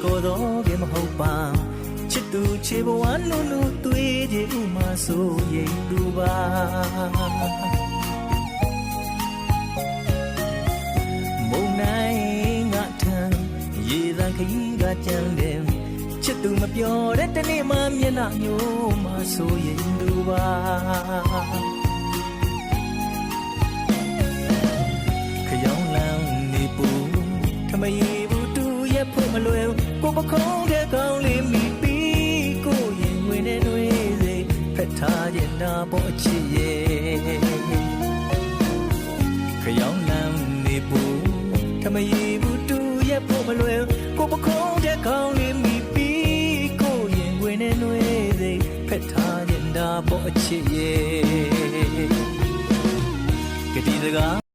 ကောတော့ကမဟုတ်ပါချစ်သူချေဘဝနုနုသွေးကြည်ဥမာဆိုရင်သူပါမုံနိုင်ငါထံရေသံခရီးကကြံတယ်ချစ်သူမပြောတဲ့တနေ့မှမျက်နှာမျိုးမှဆိုရင်သူပါခရောင်းလန်းနေပူထမရေဘူးတူရဲ့ဖို့မလွယ်ကိုပခုံးတဲ့ကောင်းလေးမိပြီးကိုရင်ဝင်နေတွေစိဖက်ထားရင်နာပေါ်ချစ်ရဲ့ခရောင်းလန်းနေပူထမရေဘူးတူရဲ့ဖို့မလွယ်ကိုပခုံးတဲ့ကောင်းလေးမိပြီးကိုရင်ဝင်နေတွေစိဖက်ထားရင်နာပေါ်ချစ်ရဲ့ကတိစကား